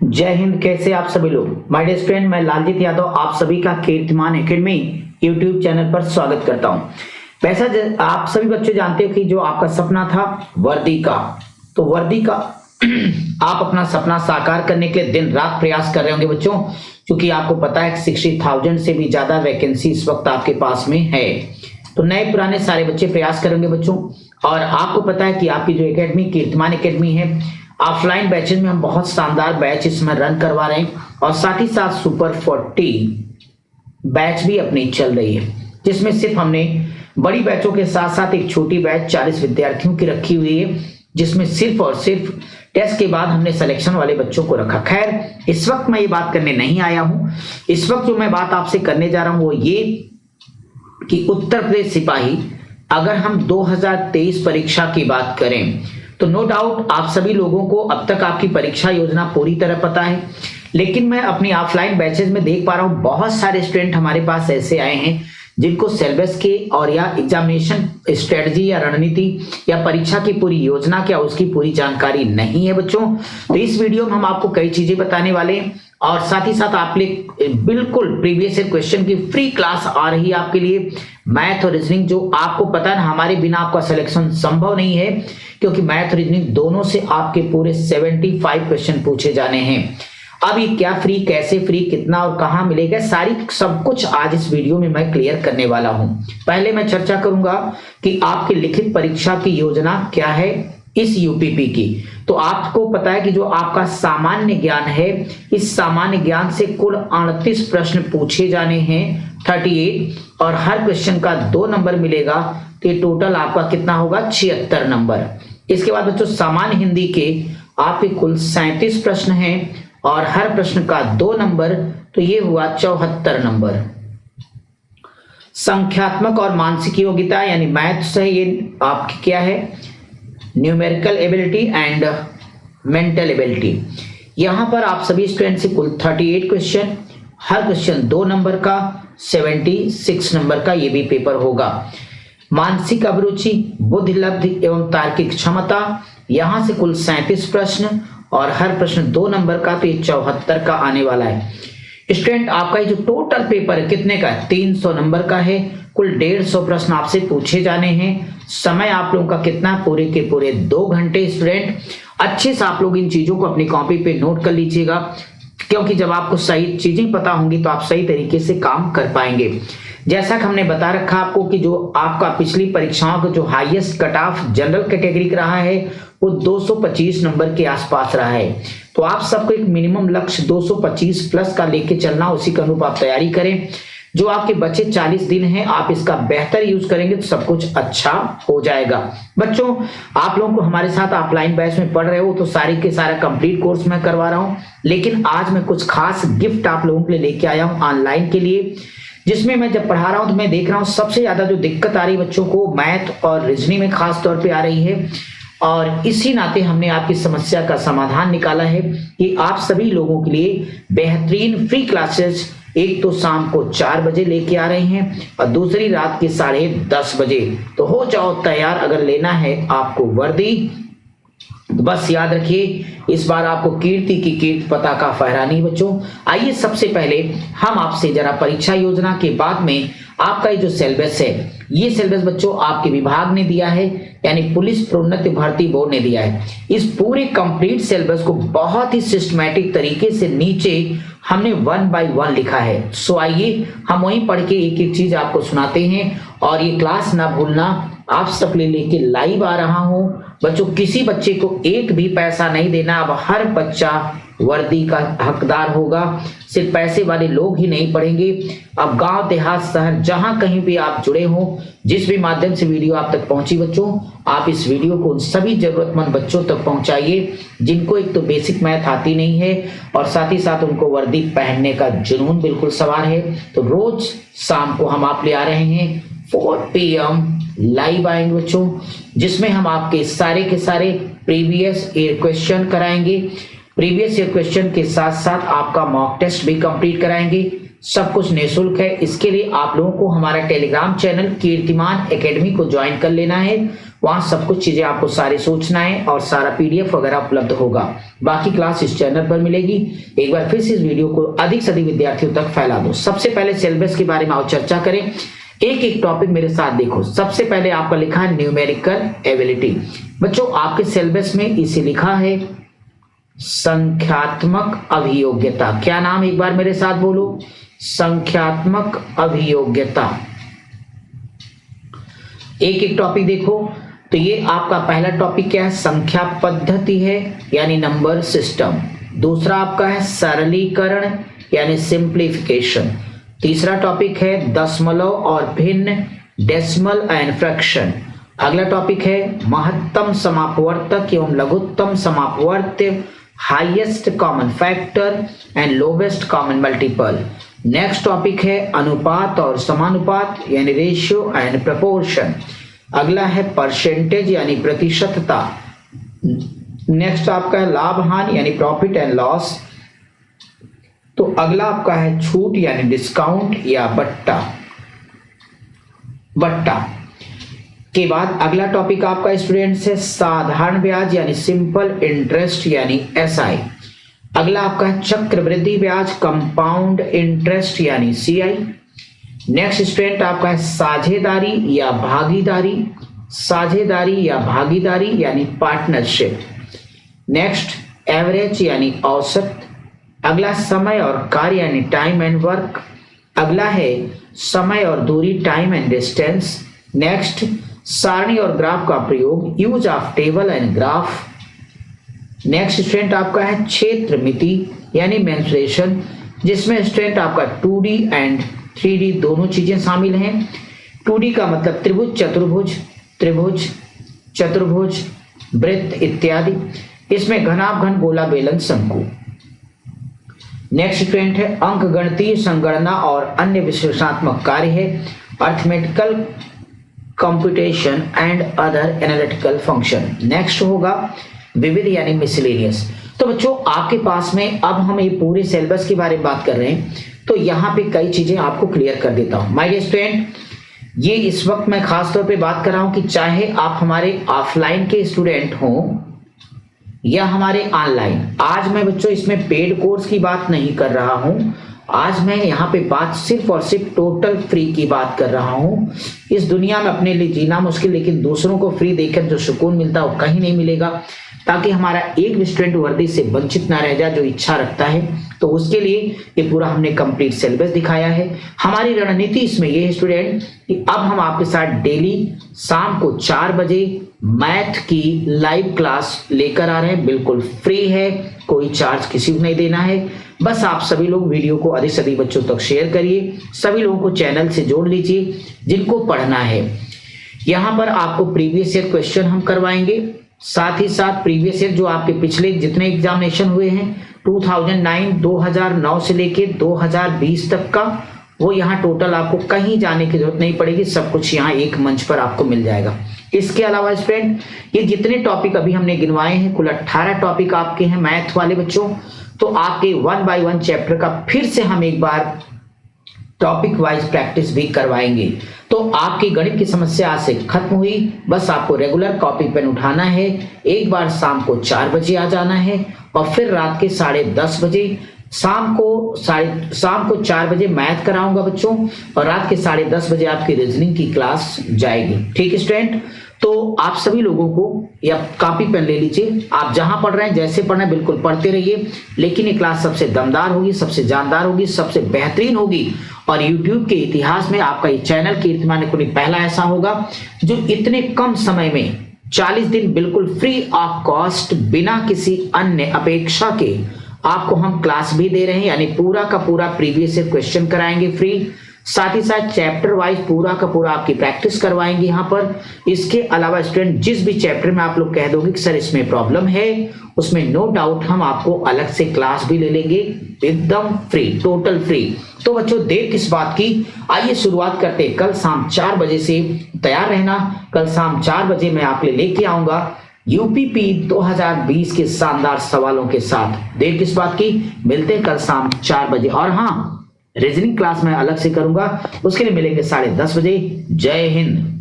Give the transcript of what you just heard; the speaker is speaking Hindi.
जय हिंद। कैसे आप सभी लोग। माय डियर फ्रेंड, मैं लालजीत यादव आप सभी का कीर्तिमान एकेडमी यूट्यूब चैनल पर स्वागत करता हूं। वैसा आप सभी बच्चे जानते हो कि जो आपका सपना था वर्दी का, तो वर्दी का आप अपना सपना साकार करने के लिए दिन रात प्रयास कर रहे होंगे बच्चों, क्योंकि आपको पता है 60,000 से भी ज्यादा वैकेंसी इस वक्त आपके पास में है। तो नए पुराने सारे बच्चे प्रयास करेंगे बच्चों। और आपको पता है कि आपकी जो एकेडमी कीर्तिमान एकेडमी है, ऑफलाइन बैचेज में हम बहुत शानदार बैच इसमें रन करवा रहे हैं और साथ ही साथ सुपर 40 बैच भी अपनी चल रही है, जिसमें सिर्फ हमने बड़ी बैचों के साथ साथ एक छोटी बैच 40 विद्यार्थियों की रखी हुई है, जिसमें सिर्फ और सिर्फ टेस्ट के बाद हमने सिलेक्शन वाले बच्चों को रखा। खैर, इस वक्त मैं ये बात करने नहीं आया हूं। इस वक्त जो मैं बात आपसे करने जा रहा हूं वो ये कि उत्तर प्रदेश सिपाही, अगर हम 2023 परीक्षा की बात करें तो नो डाउट आप सभी लोगों को अब तक आपकी परीक्षा योजना पूरी तरह पता है, लेकिन मैं अपनी ऑफलाइन बैचेज में देख पा रहा हूं बहुत सारे स्टूडेंट हमारे पास ऐसे आए हैं जिनको सिलेबस के और या एग्जामिनेशन स्ट्रेटजी या रणनीति या परीक्षा की पूरी योजना क्या उसकी पूरी जानकारी नहीं है बच्चों। तो इस वीडियो में हम आपको कई चीजें बताने वाले हैं और साथ ही साथ आप बिल्कुल प्रीवियस ईयर क्वेश्चन की फ्री क्लास आ रही है आपके लिए, मैथ और रीजनिंग। जो आपको पता है हमारे बिना आपका सिलेक्शन संभव नहीं है, क्योंकि मैथ रीजनिंग दोनों से आपके पूरे 75 क्वेश्चन पूछे जाने हैं। अब ये क्या फ्री, कैसे फ्री, कितना और कहां मिलेगा, सारी सब कुछ आज इस वीडियो में मैं क्लियर करने वाला हूं। पहले मैं चर्चा करूंगा कि आपकी लिखित परीक्षा की योजना क्या है इस यूपीपी की। तो आपको पता है कि जो आपका सामान्य ज्ञान है, इस सामान्य ज्ञान से कुल 38 प्रश्न पूछे जाने हैं 38, और हर क्वेश्चन का 2 नंबर मिलेगा, तो ये टोटल आपका कितना होगा 76 नंबर। इसके बाद बच्चों सामान्य हिंदी के आपके कुल 37 प्रश्न हैं और हर प्रश्न का 2 नंबर, तो ये हुआ 74 नंबर। संख्यात्मक और मानसिक योग्यता यानी मैथ्स है, ये आपकी क्या है, numerical ability and mental ability. यहां पर आप सभी स्टूडेंट से कुल 38 क्वेश्चन, हर क्वेश्चन 2 नंबर का, 76 नंबर का ये भी पेपर होगा। मानसिक अभिरुचि, बुद्धि लब्धि एवं तार्किक क्षमता, यहां से कुल 37 प्रश्न और हर प्रश्न 2 नंबर का, तो ये 74 का आने वाला है। स्टूडेंट आपका ये जो टोटल पेपर है कितने का है, 300 नंबर का है। कुल 150 प्रश्न आपसे पूछे जाने हैं। समय आप लोगों का कितना, पूरे के पूरे 2 घंटे। स्टूडेंट अच्छे से आप लोग इन चीजों को अपनी कॉपी पे नोट कर लीजिएगा, क्योंकि जब आपको सही चीजें पता होंगी तो आप सही तरीके से काम कर पाएंगे। जैसा कि हमने बता रखा आपको कि जो आपका पिछली परीक्षाओं का जो highest cut off general category का रहा है वो 225 नंबर के आसपास रहा है। तो आप सबको एक मिनिमम लक्ष्य 225 प्लस का लेके चलना, उसी के अनुरूप आप तैयारी करें। जो आपके बचे 40 दिन हैं, आप इसका बेहतर यूज करेंगे तो सब कुछ अच्छा हो जाएगा। बच्चों आप लोगों को हमारे साथ ऑफलाइन बैच में पढ़ रहे हो तो सारी के सारा कंप्लीट कोर्स मैं करवा रहा हूं, लेकिन आज मैं कुछ खास गिफ्ट आप लोगों के लिए लेके आया हूं ऑनलाइन के लिए, जिसमें मैं जब पढ़ा रहा हूं तो मैं देख रहा हूं सबसे ज्यादा जो दिक्कत आ रही बच्चों को मैथ और रीजनिंग में खास तौर पे आ रही है, और इसी नाते हमने आपकी समस्या का समाधान निकाला है कि आप सभी लोगों के लिए बेहतरीन फ्री क्लासेस एक तो शाम को 4 बजे लेके आ रहे हैं और दूसरी रात के 10:30 बजे। तो हो जाओ तैयार, अगर लेना है आपको वर्दी। बस याद रखिए इस बार आपको कीर्ति की कीर्ति पताका फहरानी बच्चों। आइए सबसे पहले हम आपसे जरा परीक्षा योजना के बाद में आपका ये जो सिलेबस है, ये सिलेबस बच्चों आपके विभाग ने दिया है, यानी पुलिस प्रोन्नति भर्ती बोर्ड ने दिया है। इस पूरे कंप्लीट सिलेबस को बहुत ही सिस्टमैटिक तरीके से नीचे हमने 1 by 1 लिखा है। सो आइए हम वहीं पढ़ के एक एक चीज आपको सुनाते हैं, और ये क्लास ना भूलना, आप सब लेके लाइव आ रहा हूं बच्चों। किसी बच्चे को एक भी पैसा नहीं देना, अब हर बच्चा वर्दी का हकदार होगा। सिर्फ पैसे वाले लोग ही नहीं पढ़ेंगे, अब गांव देहात शहर जहां कहीं भी आप जुड़े हो, जिस भी माध्यम से वीडियो आप तक पहुंची बच्चों, आप इस वीडियो को उन सभी जरूरतमंद बच्चों तक पहुंचाइए जिनको एक तो बेसिक मैथ आती नहीं है और साथ ही साथ उनको वर्दी पहनने का जुनून बिल्कुल सवार है। तो रोज शाम को हम आप ले आ रहे हैं 4 PM लाइव आएंगे बच्चों, जिसमें हम आपके सारे के सारे प्रीवियस ईयर क्वेश्चन कराएंगे। प्रीवियस ईयर क्वेश्चन के साथ साथ आपका मॉक टेस्ट भी कंप्लीट कराएंगे। सब कुछ निःशुल्क है। इसके लिए आप लोगों को हमारा टेलीग्राम चैनल कीर्तिमान एकेडमी को ज्वाइन कर लेना है वहां सब कुछ चीजें आपको सारी सूचनाएं और सारा पीडीएफ वगैरह उपलब्ध होगा। बाकी क्लास इस चैनल पर मिलेगी। एक बार फिर से इस वीडियो को अधिक से अधिक विद्यार्थियों तक फैला दो। सबसे पहले सिलेबस के बारे में आओ चर्चा करें। एक एक टॉपिक मेरे साथ देखो। सबसे पहले आपका लिखा है न्यूमेरिकल एबिलिटी। बच्चों आपके सिलेबस में इसे लिखा है संख्यात्मक अभियोग्यता। क्या नाम एक बार मेरे साथ बोलो, संख्यात्मक अभियोग्यता। एक एक टॉपिक देखो। तो ये आपका पहला टॉपिक क्या है, संख्या पद्धति है यानी नंबर सिस्टम। दूसरा आपका है सरलीकरण यानी सिंप्लीफिकेशन। तीसरा टॉपिक है दशमलव और भिन्न, डेसिमल एंड फ्रैक्शन। अगला टॉपिक है महत्तम समापवर्तक एवं लघुत्तम समापवर्त्य, highest common factor and lowest common multiple. Next topic है अनुपात और समानुपात यानी रेशियो एंड प्रपोर्शन। अगला है परसेंटेज यानी प्रतिशतता। नेक्स्ट आपका है लाभ हानि यानी प्रॉफिट एंड लॉस। तो अगला आपका है छूट यानी डिस्काउंट या बट्टा के बाद अगला टॉपिक आपका स्टूडेंट्स है साधारण ब्याज यानी सिंपल इंटरेस्ट यानी एसआई। अगला आपका है चक्रवृद्धि ब्याज कंपाउंड इंटरेस्ट यानी सीआई। नेक्स्ट स्टूडेंट आपका है साझेदारी या भागीदारी यानी पार्टनरशिप। नेक्स्ट एवरेज यानी औसत। अगला समय और कार्य यानी टाइम एंड वर्क। अगला है समय और दूरी टाइम एंड डिस्टेंस। नेक्स्ट सारणी और ग्राफ का प्रयोग, use of table and graph. Next student आपका है क्षेत्र मिति यानी मेंसुरेशन, जिसमें स्टूडेंट आपका 2D एंड 3D दोनों चीजें शामिल हैं। 2D का मतलब त्रिभुज, चतुर्भुज, वृत्त इत्यादि। इसमें घनाभ, गोला, बेलन, शंकु। नेक्स्ट स्टूडेंट है अंक गणितीय संगणना और अन्य विश्लेषणात्मक कार्य है, arithmetical computation and other analytical function. Next होगा विविध यानी मिसलेनियस। तो बच्चों आपके पास में अब हम ये पूरे सिलेबस के बारे में बात कर रहे हैं, तो यहाँ पे कई चीजें आपको क्लियर कर देता हूं। माय डियर स्टूडेंट, ये इस वक्त मैं खास तौर पे बात कर रहा हूं कि चाहे आप हमारे ऑफलाइन के स्टूडेंट हों या हमारे ऑनलाइन। आज मैं बच्चों इसमें पेड कोर्स की बात नहीं कर रहा हूं। आज मैं यहाँ पे बात सिर्फ और सिर्फ टोटल फ्री की बात कर रहा हूँ। इस दुनिया में अपने लिए जीना मुश्किल, लेकिन दूसरों को फ्री देकर जो सुकून मिलता है वो कहीं नहीं मिलेगा। ताकि हमारा एक भी स्टूडेंट वर्दी से वंचित ना रह जाए जो इच्छा रखता है, तो उसके लिए ये पूरा हमने कंप्लीट सिलेबस दिखाया है। हमारी रणनीति इसमें ये है स्टूडेंट कि अब हम आपके साथ डेली शाम को 4 बजे मैथ की लाइव क्लास लेकर आ रहे हैं। बिल्कुल फ्री है, कोई चार्ज किसी को नहीं देना है। बस आप सभी लोग वीडियो को अधिक से अधिक बच्चों तक शेयर करिए, सभी लोगों को चैनल से जोड़ लीजिए जिनको पढ़ना है। यहाँ पर आपको प्रीवियस ईयर क्वेश्चन हम करवाएंगे, साथ ही साथ प्रीवियस ईयर जो आपके पिछले जितने एग्जामिनेशन हुए हैं 2009 से लेके 2020 तक का, वो यहाँ टोटल आपको कहीं जाने की जरूरत नहीं पड़ेगी। सब कुछ यहाँ एक मंच पर आपको मिल जाएगा। इसके अलावा स्टूडेंट ये जितने टॉपिक अभी हमने गिनवाए हैं, कुल 18 टॉपिक आपके हैं मैथ वाले बच्चों। तो आपके 1 बाय 1 चैप्टर का फिर से हम एक बार टॉपिक वाइज प्रैक्टिस भी करवाएंगे। तो आपकी गणित की समस्या आज से खत्म हुई। बस आपको रेगुलर कॉपी पेन उठाना है, एक बार शाम को 4 बजे आ जाना है और फिर रात के 10:30 बजे शाम को 4 बजे मैथ कराऊंगा बच्चों, और रात के 10:30 बजे आपकी रीजनिंग की क्लास जाएगी। ठीक है स्टूडेंट, तो आप सभी लोगों को या कॉपी पेन ले लीजिए। आप जहां पढ़ रहे हैं, जैसे पढ़ रहे हैं, बिल्कुल पढ़ते रहिए। लेकिन ये क्लास सबसे दमदार होगी, सबसे जानदार होगी, सबसे बेहतरीन होगी, और YouTube के इतिहास में आपका ये चैनल कीर्तिमान कुनी पहला ऐसा होगा जो इतने कम समय में 40 दिन बिल्कुल फ्री ऑफ कॉस्ट, बिना किसी अन्य अपेक्षा के आपको हम क्लास भी दे रहे हैं। यानी पूरा का पूरा प्रीवियस ईयर क्वेश्चन कराएंगे फ्री, साथ ही साथ चैप्टर वाइज पूरा का पूरा आपकी प्रैक्टिस करवाएंगे यहाँ पर। इसके अलावा स्टूडेंट जिस भी चैप्टर में आप लोग कह दोगे कि सर इसमें प्रॉब्लम है, उसमें नो डाउट हम आपको अलग से क्लास भी ले लेंगे, एकदम फ्री, टोटल फ्री। तो बच्चों देर किस बात की, आइए शुरुआत करते हैं। कल शाम 4 बजे से तैयार रहना। कल शाम 4 बजे मैं आपके लेके आऊंगा यूपीपी 2020 के शानदार सवालों के साथ। देर किस बात की, मिलते हैं कल शाम 4 बजे। और हाँ, रीजनिंग क्लास मैं अलग से करूंगा, उसके लिए मिलेंगे 10:30 बजे। जय हिंद।